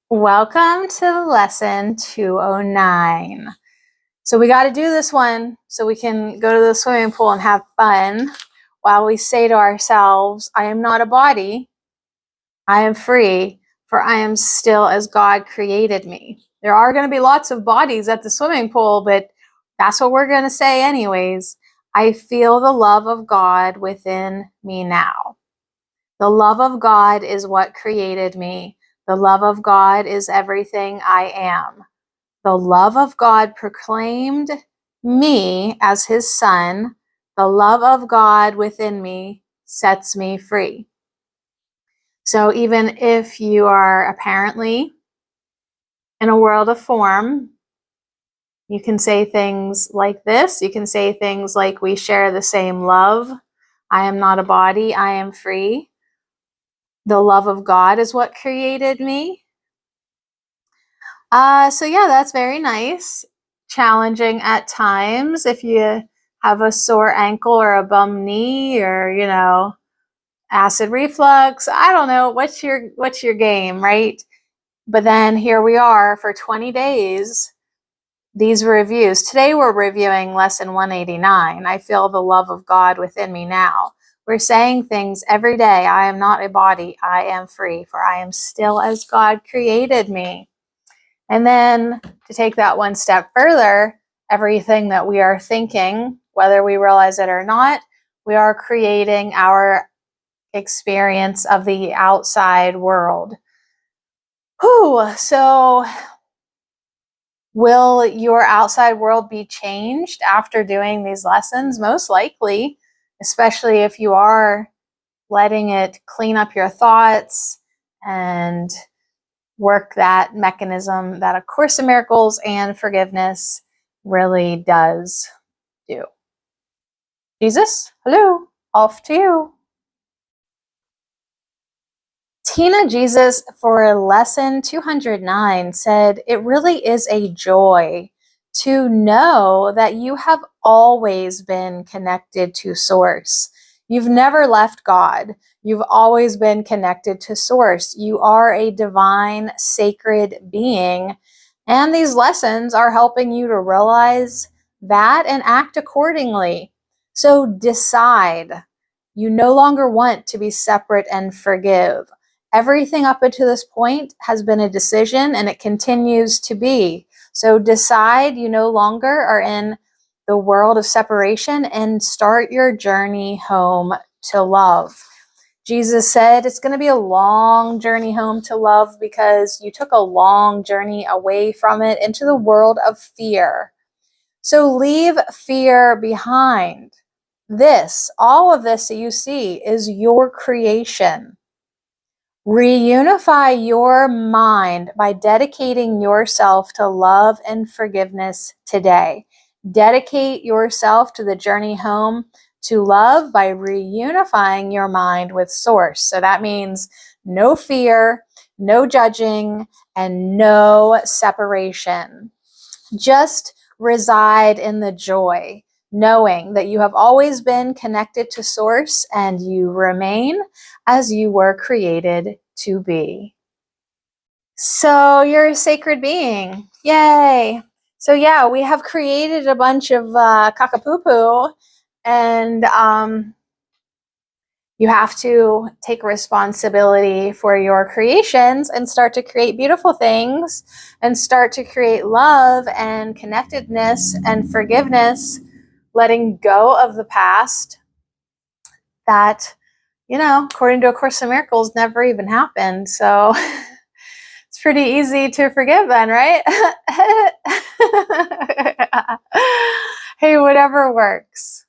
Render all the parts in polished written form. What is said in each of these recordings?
Welcome to lesson 209. So we got to do this one so we can go to the swimming pool and have fun while we say to ourselves, I am not a body, I am free, for I am still as God created me. There are going to be lots of bodies at the swimming pool, but that's what we're going to say anyways. I feel the love of God within me now. The love of God is what created me. The love of God is everything I am. The love of God proclaimed me as his son. The love of God within me sets me free. So even if you are apparently in a world of form, you can say things like this. You can say things like, we share the same love. I am not a body. I am free. The love of God is what created me. So yeah, that's very nice. Challenging at times if you have a sore ankle or a bum knee or, acid reflux. I don't know. What's your game, right? But then here we are for 20 days. These reviews. Today we're reviewing lesson 189. I feel the love of God within me now. We're saying things every day. I am not a body. I am free, for I am still as God created me. And then to take that one step further, everything that we are thinking, whether we realize it or not, we are creating our experience of the outside world. Whew, so will your outside world be changed after doing these lessons? Most likely, especially if you are letting it clean up your thoughts and work that mechanism that A Course in Miracles and forgiveness really does do. Jesus, hello, off to you. Tina Jesus for lesson 209 said, it really is a joy to know that you have always been connected to Source. You've never left God. You've always been connected to Source. You are a divine, sacred being. And these lessons are helping you to realize that and act accordingly. So decide. You no longer want to be separate and forgive. Everything up until this point has been a decision, and it continues to be. So decide you no longer are in the world of separation and start your journey home to love. Jesus said it's going to be a long journey home to love because you took a long journey away from it into the world of fear. So leave fear behind. All of this that you see is your creation. Reunify your mind by dedicating yourself to love and forgiveness today. Dedicate yourself to the journey home to love by reunifying your mind with Source. So that means no fear, no judging, and no separation. Just reside in the joy, knowing that you have always been connected to Source and you remain as you were created to be. So you're a sacred being. Yay. So yeah, we have created a bunch of cockapoo-poo, and you have to take responsibility for your creations and start to create beautiful things and start to create love and connectedness and forgiveness, letting go of the past that, according to A Course in Miracles, never even happened. So it's pretty easy to forgive then, right? Hey, whatever works.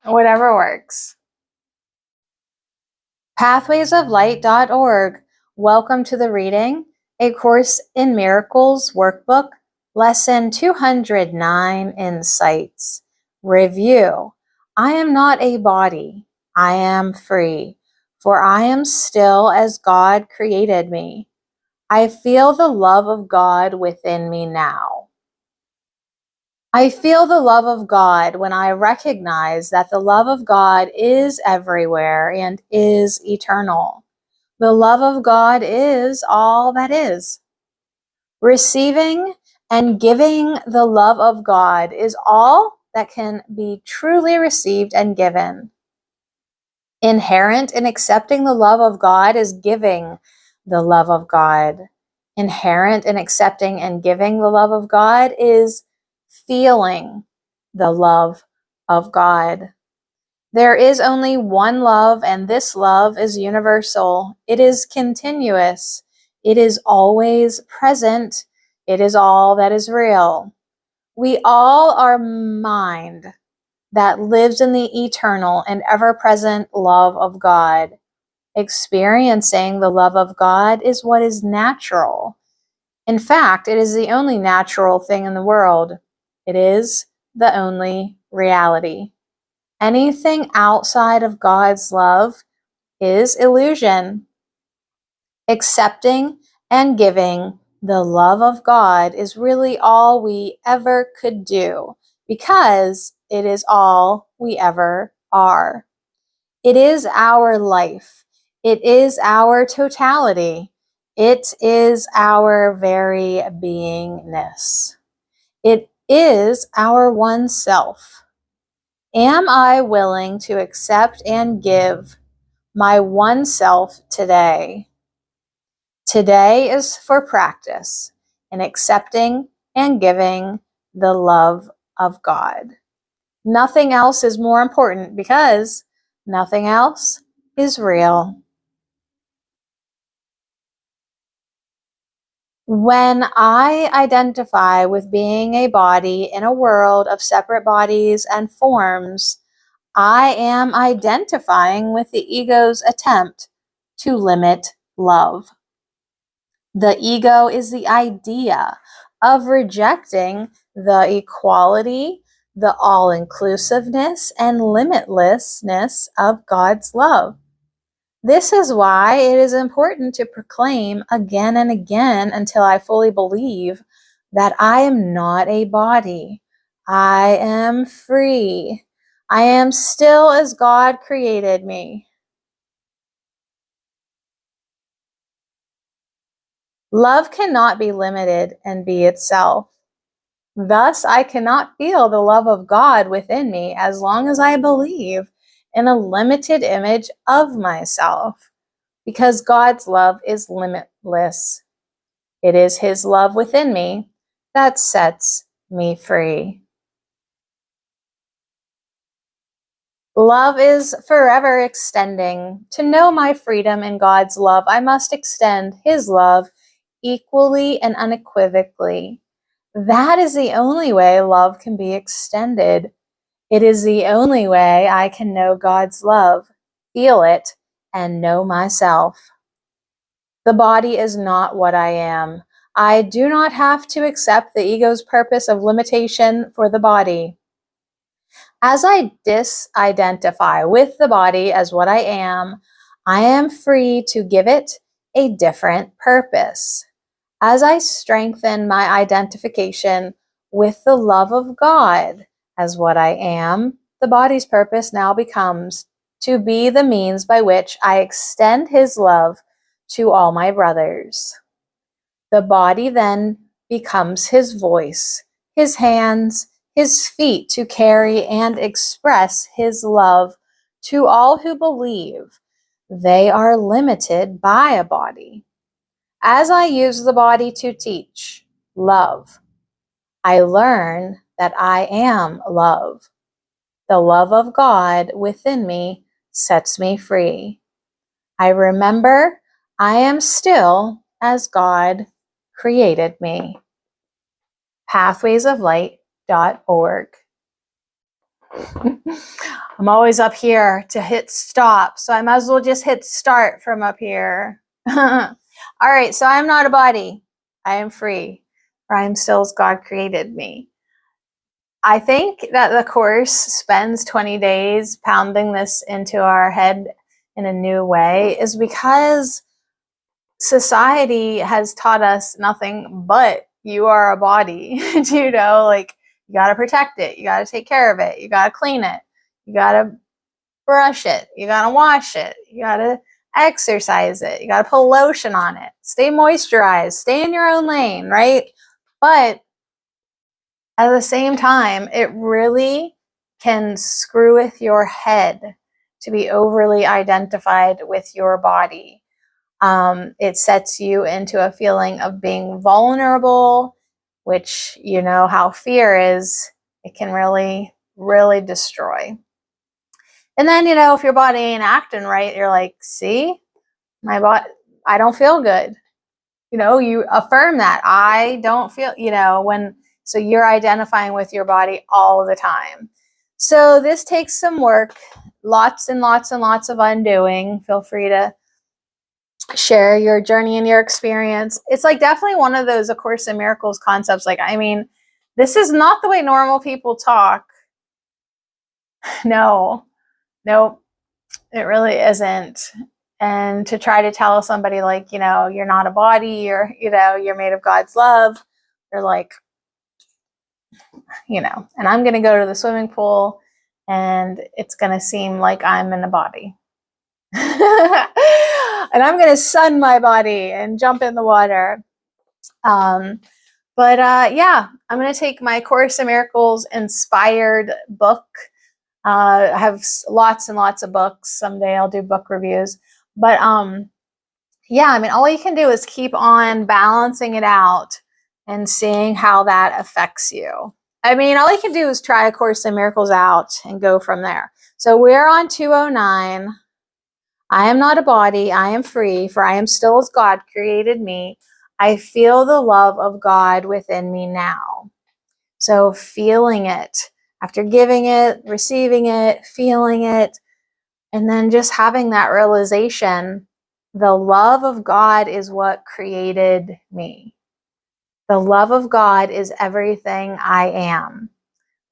Whatever works. Pathwaysoflight.org. Welcome to the reading, A Course in Miracles workbook, lesson 209, Insights. Review. I am not a body. I am free, for I am still as God created me. I feel the love of God within me now. I feel the love of God when I recognize that the love of God is everywhere and is eternal. The love of God is all that is. Receiving and giving the love of God is all that can be truly received and given. Inherent in accepting the love of God is giving the love of God. Inherent in accepting and giving the love of God is feeling the love of God. There is only one love, and this love is universal. It is continuous. It is always present. It is all that is real. We all are mind that lives in the eternal and ever-present love of God. Experiencing the love of God is what is natural. In fact, it is the only natural thing in the world. It is the only reality. Anything outside of God's love is illusion. Accepting and giving the love of God is really all we ever could do, because it is all we ever are. It is our life. It is our totality. It is our very beingness. It is our one self. Am I willing to accept and give my one self today? Today is for practice in accepting and giving the love of God. Nothing else is more important, because nothing else is real. When I identify with being a body in a world of separate bodies and forms, I am identifying with the ego's attempt to limit love. The ego is the idea of rejecting the equality, the all-inclusiveness, and limitlessness of God's love. This is why it is important to proclaim again and again until I fully believe that I am not a body. I am free. I am still as God created me. Love cannot be limited and be itself. Thus, I cannot feel the love of God within me as long as I believe in a limited image of myself, because God's love is limitless. It is His love within me that sets me free. Love is forever extending. To know my freedom in God's love, I must extend His love equally and unequivocally. That is the only way love can be extended. It is the only way I can know God's love, feel it, and know myself. The body is not what I am. I do not have to accept the ego's purpose of limitation for the body. As I disidentify with the body as what I am free to give it a different purpose. As I strengthen my identification with the love of God as what I am, the body's purpose now becomes to be the means by which I extend His love to all my brothers. The body then becomes His voice, His hands, His feet to carry and express His love to all who believe they are limited by a body. As I use the body to teach love, I learn that I am love. The love of God within me sets me free. I remember I am still as God created me. Pathwaysoflight.org. I'm always up here to hit stop, so I might as well just hit start from up here. All right, so I'm not a body. I am free, for I am still as God created me. I think that the Course spends 20 days pounding this into our head in a new way is because society has taught us nothing but you are a body. You know, like, you got to protect it. You got to take care of it. You got to clean it. You got to brush it. You got to wash it. You got to exercise it. You got to put lotion on it. Stay moisturized. Stay in your own lane, right? But at the same time, it really can screw with your head to be overly identified with your body. It sets you into a feeling of being vulnerable, which you know how fear is. It can really, really destroy. And then, you know, if your body ain't acting right, you're like, see, my body, I don't feel good. You know, you affirm that. I don't feel, you know, so you're identifying with your body all the time. So this takes some work, lots and lots and lots of undoing. Feel free to share your journey and your experience. It's like definitely one of those A Course in Miracles concepts. Like, I mean, this is not the way normal people talk. No, nope, it really isn't. And to try to tell somebody like, you know, you're not a body, or, you know, you're made of God's love. They're like, you know, and I'm going to go to the swimming pool and it's going to seem like I'm in a body. And I'm going to sun my body and jump in the water. Yeah, I'm going to take my Course in Miracles inspired book. I have lots and lots of books. Someday I'll do book reviews. But yeah, I mean, all you can do is keep on balancing it out and seeing how that affects you. I mean, all you can do is try A Course in Miracles out and go from there. So we're on 209. I am not a body. I am free, for I am still as God created me. I feel the love of God within me now. So feeling it, after giving it, receiving it, feeling it, and then just having that realization, the love of God is what created me. The love of God is everything I am.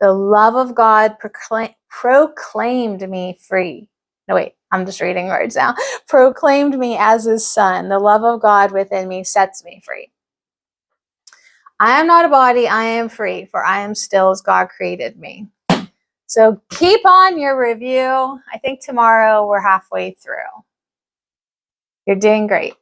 The love of God proclaimed me free. No, wait, I'm just reading words now. Proclaimed me as his son. The love of God within me sets me free. I am not a body, I am free, for I am still as God created me. So keep on your review. I think tomorrow we're halfway through. You're doing great.